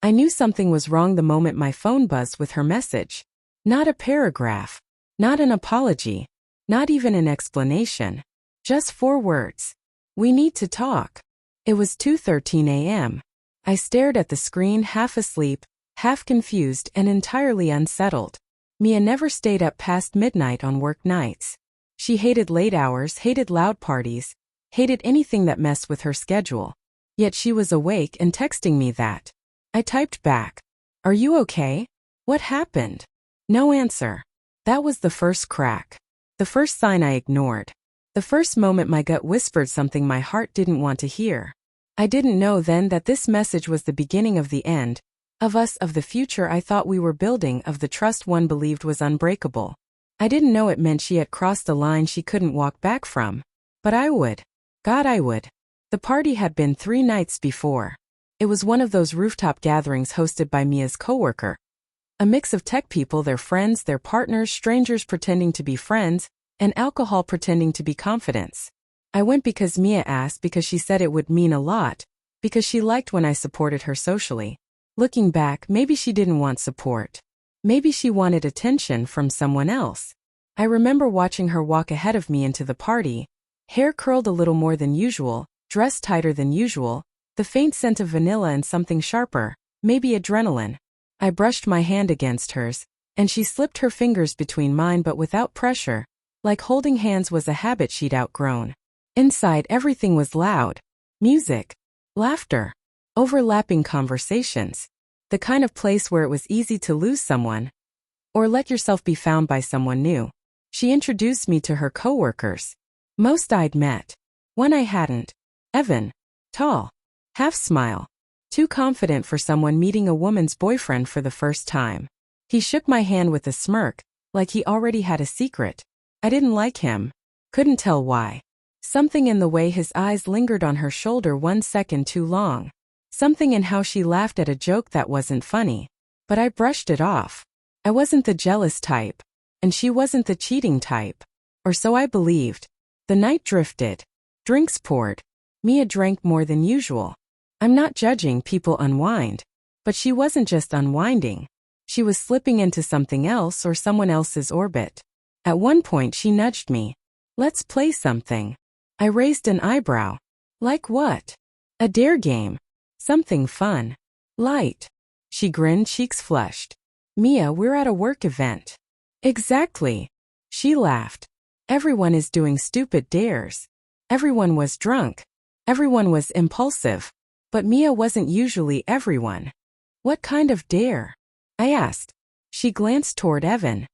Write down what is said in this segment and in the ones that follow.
I knew something was wrong the moment my phone buzzed with her message. Not a paragraph. Not an apology. Not even an explanation. Just 4 words. We need to talk. It was 2:13 a.m. I stared at the screen, half asleep, half confused, and entirely unsettled. Mia never stayed up past midnight on work nights. She hated late hours, hated loud parties, hated anything that messed with her schedule. Yet she was awake and texting me that. I typed back, "Are you okay? What happened?" No answer. That was the first crack. The first sign I ignored. The first moment my gut whispered something my heart didn't want to hear. I didn't know then that this message was the beginning of the end, of us, of the future I thought we were building, of the trust one believed was unbreakable. I didn't know it meant she had crossed a line she couldn't walk back from. But I would. God, I would. The party had been 3 nights before. It was one of those rooftop gatherings hosted by Mia's coworker. A mix of tech people, their friends, their partners, strangers pretending to be friends, and alcohol pretending to be confidence. I went because Mia asked, because she said it would mean a lot, because she liked when I supported her socially. Looking back, maybe she didn't want support. Maybe she wanted attention from someone else. I remember watching her walk ahead of me into the party, hair curled a little more than usual, dressed tighter than usual, the faint scent of vanilla and something sharper, maybe adrenaline. I brushed my hand against hers, and she slipped her fingers between mine, but without pressure, like holding hands was a habit she'd outgrown. Inside, everything was loud. Music. Laughter. Overlapping conversations. The kind of place where it was easy to lose someone, or let yourself be found by someone new. She introduced me to her coworkers. Most I'd met. One I hadn't. Evan. Tall. Half smile. Too confident for someone meeting a woman's boyfriend for the first time. He shook my hand with a smirk, like he already had a secret. I didn't like him. Couldn't tell why. Something in the way his eyes lingered on her shoulder 1 second too long. Something in how she laughed at a joke that wasn't funny. But I brushed it off. I wasn't the jealous type. And she wasn't the cheating type. Or so I believed. The night drifted. Drinks poured. Mia drank more than usual. I'm not judging, people unwind. But she wasn't just unwinding. She was slipping into something else or someone else's orbit. At one point she nudged me. Let's play something. I raised an eyebrow. Like what? A dare game. Something fun. Light. She grinned, cheeks flushed. Mia, we're at a work event. Exactly. She laughed. Everyone is doing stupid dares. Everyone was drunk. Everyone was impulsive. But Mia wasn't usually everyone. What kind of dare? I asked. She glanced toward Evan.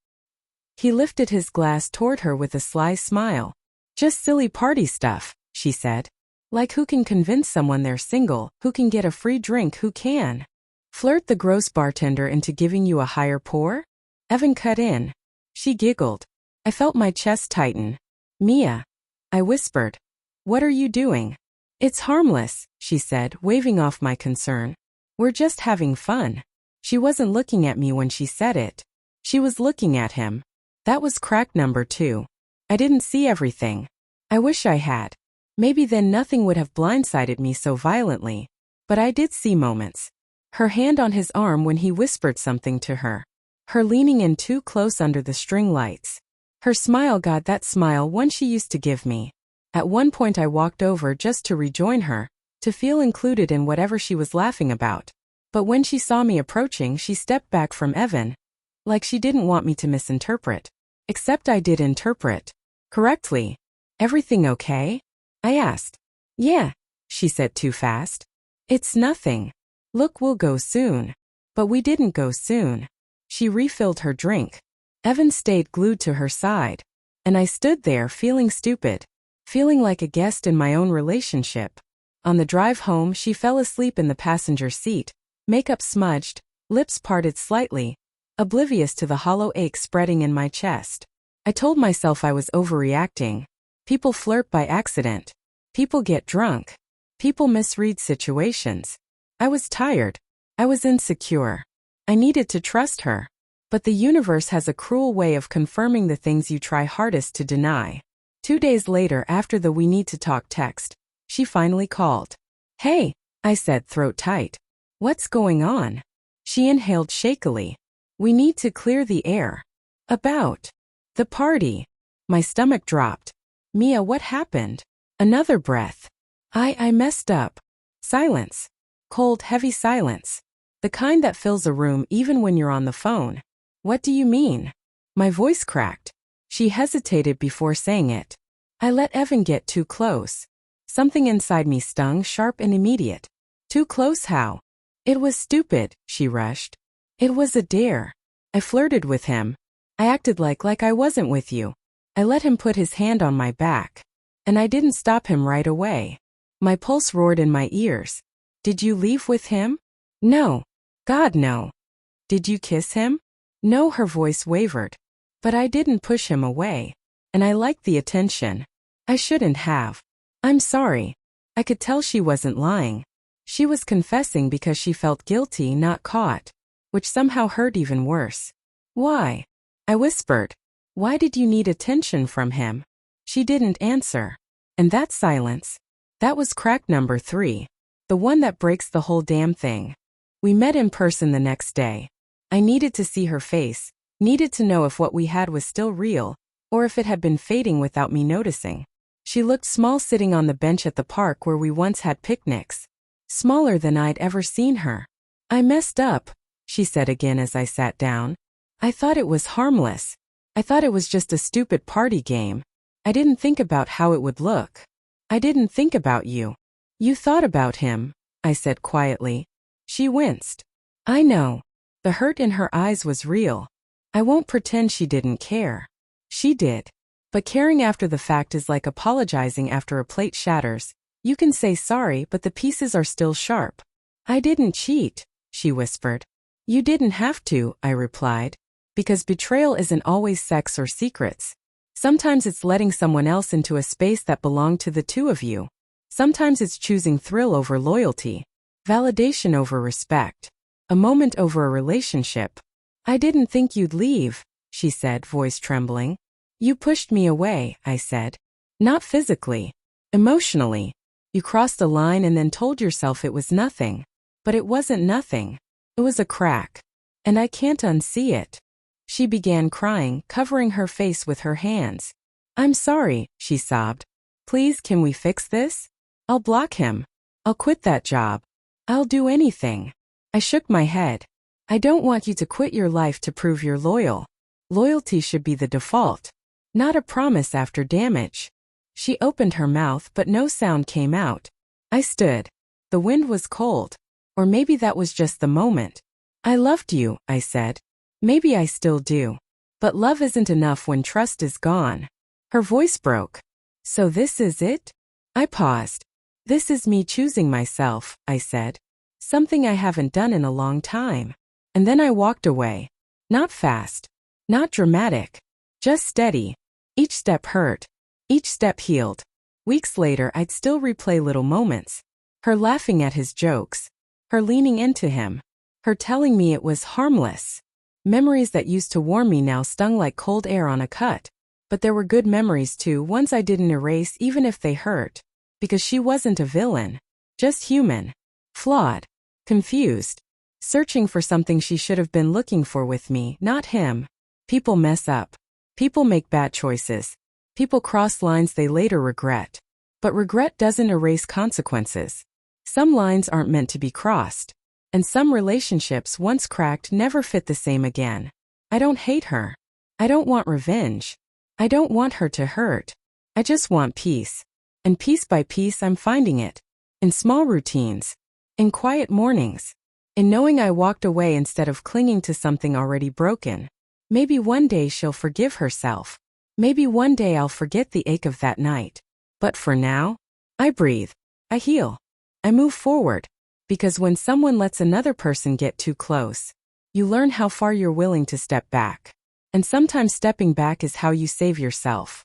He lifted his glass toward her with a sly smile. Just silly party stuff, she said. Like who can convince someone they're single, who can get a free drink, who can flirt the gross bartender into giving you a higher pour? Evan cut in. She giggled. I felt my chest tighten. Mia. I whispered. What are you doing? It's harmless, she said, waving off my concern. We're just having fun. She wasn't looking at me when she said it. She was looking at him. That was crack number 2. I didn't see everything. I wish I had. Maybe then nothing would have blindsided me so violently. But I did see moments. Her hand on his arm when he whispered something to her. Her leaning in too close under the string lights. Her smile, God, that smile one she used to give me. At one point I walked over just to rejoin her, to feel included in whatever she was laughing about. But when she saw me approaching, she stepped back from Evan. Like she didn't want me to misinterpret. Except I did interpret. Correctly. Everything okay? I asked. Yeah, she said too fast. It's nothing. Look, we'll go soon. But we didn't go soon. She refilled her drink. Evan stayed glued to her side. And I stood there feeling stupid. Feeling like a guest in my own relationship. On the drive home, she fell asleep in the passenger seat, makeup smudged, lips parted slightly, oblivious to the hollow ache spreading in my chest. I told myself I was overreacting. People flirt by accident. People get drunk. People misread situations. I was tired. I was insecure. I needed to trust her. But the universe has a cruel way of confirming the things you try hardest to deny. 2 days later, after the "we need to talk" text, she finally called. Hey, I said, throat tight. What's going on? She inhaled shakily. We need to clear the air. About the party. My stomach dropped. Mia, what happened? Another breath. I messed up. Silence. Cold, heavy silence. The kind that fills a room even when you're on the phone. What do you mean? My voice cracked. She hesitated before saying it. I let Evan get too close. Something inside me stung, sharp and immediate. Too close how? It was stupid, she rushed. It was a dare. I flirted with him. I acted like I wasn't with you. I let him put his hand on my back. And I didn't stop him right away. My pulse roared in my ears. Did you leave with him? No. God, no. Did you kiss him? No, her voice wavered. But I didn't push him away. And I liked the attention. I shouldn't have. I'm sorry. I could tell she wasn't lying. She was confessing because she felt guilty, not caught. Which somehow hurt even worse. Why? I whispered. Why did you need attention from him? She didn't answer. And that silence. That was crack number 3. The one that breaks the whole damn thing. We met in person the next day. I needed to see her face, needed to know if what we had was still real, or if it had been fading without me noticing. She looked small sitting on the bench at the park where we once had picnics. Smaller than I'd ever seen her. I messed up, she said again as I sat down. I thought it was harmless. I thought it was just a stupid party game. I didn't think about how it would look. I didn't think about you. You thought about him, I said quietly. She winced. I know. The hurt in her eyes was real. I won't pretend she didn't care. She did. But caring after the fact is like apologizing after a plate shatters. You can say sorry, but the pieces are still sharp. I didn't cheat, she whispered. You didn't have to, I replied. Because betrayal isn't always sex or secrets. Sometimes it's letting someone else into a space that belonged to the two of you. Sometimes it's choosing thrill over loyalty, validation over respect, a moment over a relationship. I didn't think you'd leave, she said, voice trembling. You pushed me away, I said. Not physically, emotionally. You crossed a line and then told yourself it was nothing. But it wasn't nothing. It was a crack. And I can't unsee it. She began crying, covering her face with her hands. I'm sorry, she sobbed. Please, can we fix this? I'll block him. I'll quit that job. I'll do anything. I shook my head. I don't want you to quit your life to prove you're loyal. Loyalty should be the default, not a promise after damage. She opened her mouth, but no sound came out. I stood. The wind was cold. Or maybe that was just the moment. I loved you, I said. Maybe I still do. But love isn't enough when trust is gone. Her voice broke. So this is it? I paused. This is me choosing myself, I said. Something I haven't done in a long time. And then I walked away. Not fast. Not dramatic. Just steady. Each step hurt. Each step healed. Weeks later, I'd still replay little moments. Her laughing at his jokes. Her leaning into him. Her telling me it was harmless. Memories that used to warm me now stung like cold air on a cut. But there were good memories too, ones I didn't erase even if they hurt. Because she wasn't a villain. Just human. Flawed. Confused. Searching for something she should have been looking for with me, not him. People mess up. People make bad choices. People cross lines they later regret. But regret doesn't erase consequences. Some lines aren't meant to be crossed. And some relationships once cracked never fit the same again. I don't hate her. I don't want revenge. I don't want her to hurt. I just want peace. And piece by piece I'm finding it. In small routines. In quiet mornings. In knowing I walked away instead of clinging to something already broken. Maybe one day she'll forgive herself. Maybe one day I'll forget the ache of that night. But for now, I breathe. I heal. I move forward. Because when someone lets another person get too close, you learn how far you're willing to step back. And sometimes stepping back is how you save yourself.